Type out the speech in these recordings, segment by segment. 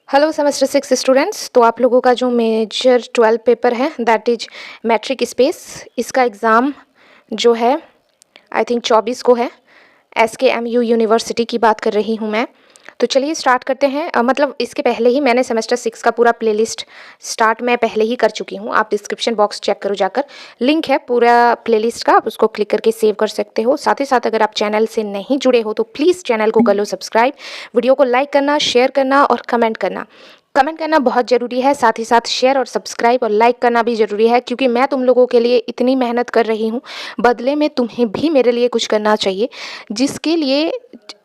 Hello semester 6 students. तो आप लोगों का जो मेजर 12 पेपर है दैट इज मैट्रिक स्पेस, इसका एग्ज़ाम जो है आई थिंक 24 को है। SKMU यूनिवर्सिटी की बात कर रही हूँ मैं। तो चलिए स्टार्ट करते हैं। मतलब इसके पहले ही मैंने सेमेस्टर 6 का पूरा प्लेलिस्ट स्टार्ट मैं पहले ही कर चुकी हूँ। आप डिस्क्रिप्शन बॉक्स चेक करो जाकर, लिंक है पूरा प्लेलिस्ट का, आप उसको क्लिक करके सेव कर सकते हो। साथ ही साथ अगर आप चैनल से नहीं जुड़े हो तो प्लीज़ चैनल को कर लो सब्सक्राइब, वीडियो को लाइक करना, शेयर करना और कमेंट करना। कमेंट करना बहुत ज़रूरी है, साथ ही साथ शेयर और सब्सक्राइब और लाइक करना भी ज़रूरी है, क्योंकि मैं तुम लोगों के लिए इतनी मेहनत कर रही हूँ, बदले में तुम्हें भी मेरे लिए कुछ करना चाहिए। जिसके लिए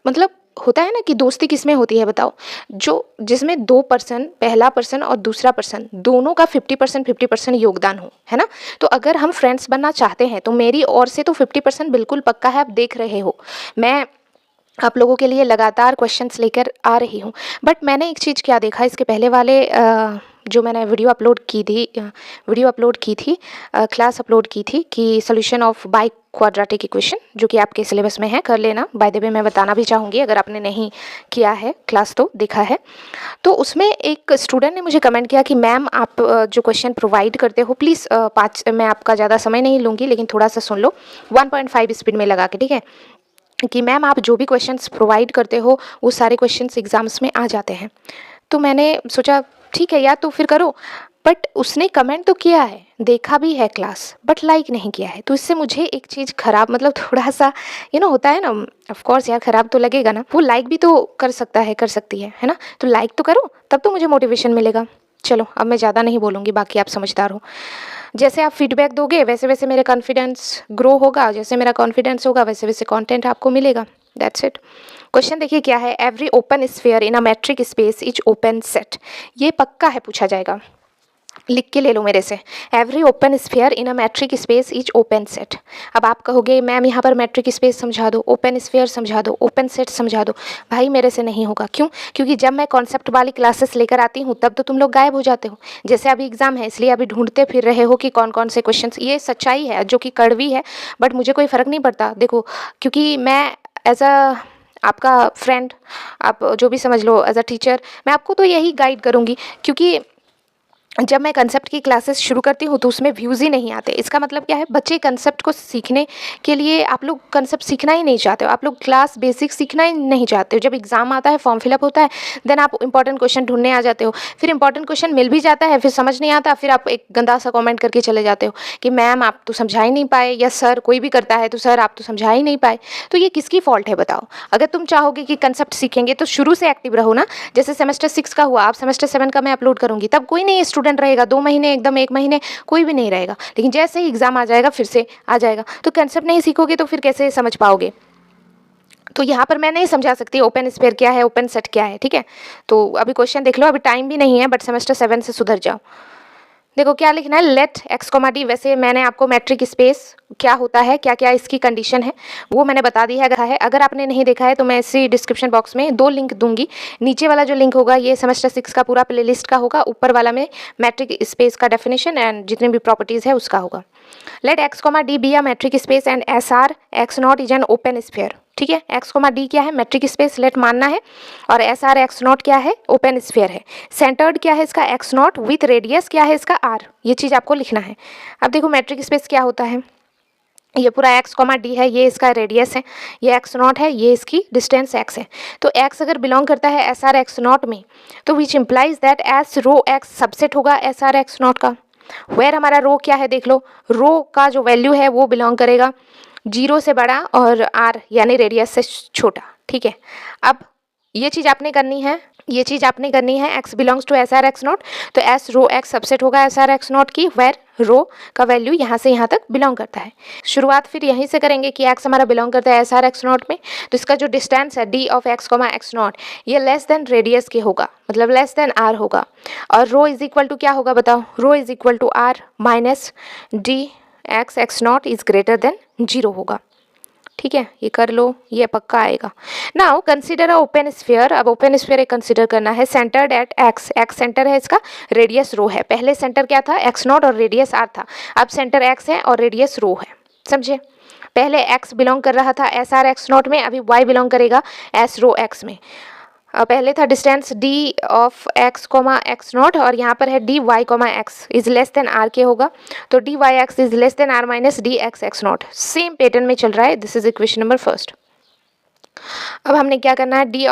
मतलब होता है ना कि दोस्ती किसमें होती है बताओ, जो जिसमें दो पर्सन, पहला पर्सन और दूसरा पर्सन, दोनों का 50% योगदान हो, है ना। तो अगर हम फ्रेंड्स बनना चाहते हैं तो मेरी ओर से तो 50% बिल्कुल पक्का है। आप देख रहे हो मैं आप लोगों के लिए लगातार क्वेश्चंस लेकर आ रही हूँ। बट मैंने एक चीज़ क्या देखा, इसके पहले वाले जो मैंने वीडियो अपलोड की थी, क्लास अपलोड की थी कि solution of by quadratic equation, जो कि आपके सिलेबस में है, कर लेना। बाय द वे मैं बताना भी चाहूँगी, अगर आपने नहीं किया है क्लास तो देखा है। तो उसमें एक स्टूडेंट ने मुझे कमेंट किया कि मैम आप जो क्वेश्चन प्रोवाइड करते हो प्लीज़ मैं आपका ज़्यादा समय नहीं लूँगी, लेकिन थोड़ा सा सुन लो 1.5 स्पीड में लगा के, ठीक है, कि मैम आप जो भी क्वेश्चंस प्रोवाइड करते हो वो सारे क्वेश्चंस एग्ज़ाम्स में आ जाते हैं। तो मैंने सोचा ठीक है यार, तो फिर करो। बट उसने कमेंट तो किया है, देखा भी है क्लास, बट लाइक नहीं किया है। तो इससे मुझे एक चीज़ ख़राब, मतलब थोड़ा सा होता है ना, ऑफ कोर्स यार ख़राब तो लगेगा ना। वो लाइक भी तो कर सकता है, कर सकती है ना। तो लाइक तो करो, तब तो मुझे मोटिवेशन मिलेगा। चलो अब मैं ज़्यादा नहीं बोलूँगी, बाकी आप समझदार हो। जैसे आप फीडबैक दोगे वैसे वैसे मेरा कॉन्फिडेंस ग्रो होगा, जैसे मेरा कॉन्फिडेंस होगा वैसे वैसे कंटेंट आपको मिलेगा। That's it. क्वेश्चन देखिए क्या है, every open sphere in a metric space is open set. ये पक्का है, पूछा जाएगा, लिख के ले लो मेरे से। Every open sphere in a metric space is open set. अब आप कहोगे मैम यहाँ पर मैट्रिक स्पेस समझा दो, ओपन स्फीयर समझा दो, ओपन सेट समझा दो। भाई मेरे से नहीं होगा। क्यों? क्योंकि जब मैं कॉन्सेप्ट वाली क्लासेस लेकर आती हूँ तब तो तुम लोग गायब हो जाते हो। जैसे अभी एग्जाम है, इसलिए अभी ढूंढते फिर रहे हो कि कौन कौन से क्वेश्चन। ये सच्चाई है जो कि कड़वी है, बट मुझे कोई फ़र्क नहीं पड़ता। देखो, क्योंकि मैं एज अ आपका फ्रेंड, आप जो भी समझ लो, एज अ टीचर मैं आपको तो यही गाइड करूँगी। क्योंकि जब मैं कंसेप्ट की क्लासेस शुरू करती हूँ तो उसमें व्यूज़ ही नहीं आते। इसका मतलब क्या है, बच्चे कंसेप्ट को सीखने के लिए, आप लोग कंसेप्ट सीखना ही नहीं चाहते हो, आप लोग क्लास बेसिक सीखना ही नहीं चाहते हो। जब एग्ज़ाम आता है, फॉर्म फिलअप होता है, देन आप इंपॉर्टेंट क्वेश्चन ढूंढने आ जाते हो। फिर इंपॉर्टेंट क्वेश्चन मिल भी जाता है, फिर समझ नहीं आता, फिर आप एक गंदा सा कॉमेंट करके चले जाते हो कि मैम आप तो समझा ही नहीं पाए, या सर कोई भी करता है तो सर आप तो समझा ही नहीं पाए। तो ये किसकी फॉल्ट है बताओ? अगर तुम चाहोगे कि कंसेप्ट सीखेंगे तो शुरू से एक्टिव रहो ना। जैसे सेमेस्टर 6 का हुआ, आप सेमेस्टर 7 का मैं अपलोड करूँगी, तब कोई नहीं स्टूडेंट रहेगा, 2 महीने, एकदम 1 महीने कोई भी नहीं रहेगा। लेकिन जैसे ही एग्जाम आ जाएगा फिर से आ जाएगा। तो कंसेप्ट नहीं सीखोगे तो फिर कैसे समझ पाओगे? तो यहाँ पर मैं नहीं समझा सकती ओपन स्फीयर क्या है, ओपन सेट क्या है, ठीक है। तो अभी क्वेश्चन देख लो, अभी टाइम भी नहीं है, बट सेमेस्टर 7 से सुधर जाओ। देखो क्या लिखना है, लेट एक्स कॉमा डी। वैसे मैंने आपको मैट्रिक स्पेस क्या होता है, क्या क्या इसकी कंडीशन है, वो मैंने बता दी है। अगर आपने नहीं देखा है तो मैं इसी डिस्क्रिप्शन बॉक्स में 2 लिंक दूंगी। नीचे वाला जो लिंक होगा ये सेमेस्टर 6 का पूरा प्लेलिस्ट का होगा, ऊपर वाला में मैट्रिक स्पेस का डेफिनेशन एंड जितने भी प्रॉपर्टीज़ है उसका होगा। Let x comma d be a metric space and s r x naught is an open sphere. ठीक है, एक्स कॉमा डी क्या है, मैट्रिक स्पेस लेट मानना है, और एस आर एक्स नॉट क्या है, ओपन स्फीयर है। सेंटर्ड क्या है इसका, एक्स नॉट, विथ रेडियस क्या है इसका, आर। ये चीज़ आपको लिखना है। अब देखो मैट्रिक स्पेस क्या होता है, ये पूरा एक्स कॉमा डी है, ये इसका रेडियस है, ये एक्स नॉट है, ये इसकी डिस्टेंस एक्स है। तो एक्स अगर बिलोंग करता है एस आर एक्स नॉट में, तो which implies that s rho x subset होगा एस आर एक्स नॉट का। वेयर हमारा रो क्या है, देख लो, रो का जो वैल्यू है वो बिलोंग करेगा 0 से बड़ा और आर यानी रेडियस से छोटा। ठीक है, अब ये चीज़ आपने करनी है, x belongs to s r x naught, तो एस रो एक्स सबसेट होगा एस आर एक्स नॉट की, वेर रो का वैल्यू यहाँ से यहाँ तक बिलोंग करता है। शुरुआत फिर यहीं से करेंगे कि एक्स हमारा बिलोंग करता है एस आर एक्स नॉट में, तो इसका जो डिस्टेंस है D of x comma x naught, ये लेस देन रेडियस के होगा, मतलब लेस देन आर होगा। और रो इज इक्वल टू क्या होगा बताओ, rho is equal to R minus D x x naught is greater than 0 होगा। ठीक है, ये कर लो, ये पक्का आएगा। Now consider a open sphere. अब ओपन स्फीयर एक कंसीडर करना है, centred at x, x centre है इसका, रेडियस रो है। पहले सेंटर क्या था, एक्स नॉट और रेडियस आर था, अब सेंटर एक्स है और रेडियस रो है। समझे? पहले एक्स बिलोंग कर रहा था एस आर एक्स नॉट में, अभी वाई बिलोंग करेगा एस रो एक्स में। पहले था distance d of x comma x naught और यहाँ पर है d y comma x is less than r के होगा, तो d Y x is less than r minus D x x naught. Same pattern में चल रहा है। This is equation number first. अब हमने क्या करना है, डी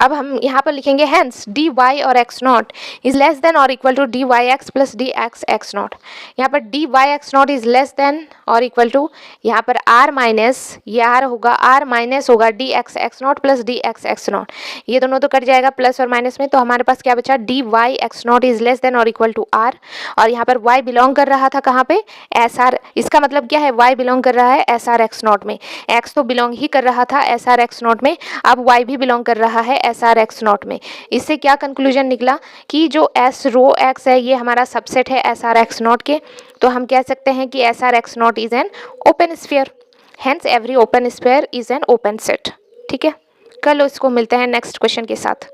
अब हम यहाँ पर लिखेंगे हेंस डी वाई और X naught is less than और equal to D Y X plus D x x naught. यहाँ पर D Y x naught is less than और इक्वल टू, यहाँ पर आर माइनस, ये आर होगा, आर माइनस होगा D x x naught plus D x x naught. ये दोनों तो कट जाएगा प्लस और माइनस में, तो हमारे पास क्या बचा, d Y x naught is less than और इक्वल टू आर। और यहाँ पर वाई बिलोंग कर रहा था कहाँ पे, एस आर। इसका मतलब क्या है, वाई बिलोंग कर रहा है एस आर एक्स नॉट में। एक्स तो बिलोंग ही कर रहा था एस आर एक्स नॉट में, अब वाई भी बिलोंग कर रहा है एस आर एक्स नॉट में। इससे क्या कंक्लूजन निकला कि जो एस रो एक्स है ये हमारा सबसेट है एस आर एक्स नॉट के, तो हम कह सकते हैं कि S r x naught is an open sphere. Hence every open sphere is an open set. ठीक है, कर लो इसको, मिलते हैं नेक्स्ट क्वेश्चन के साथ।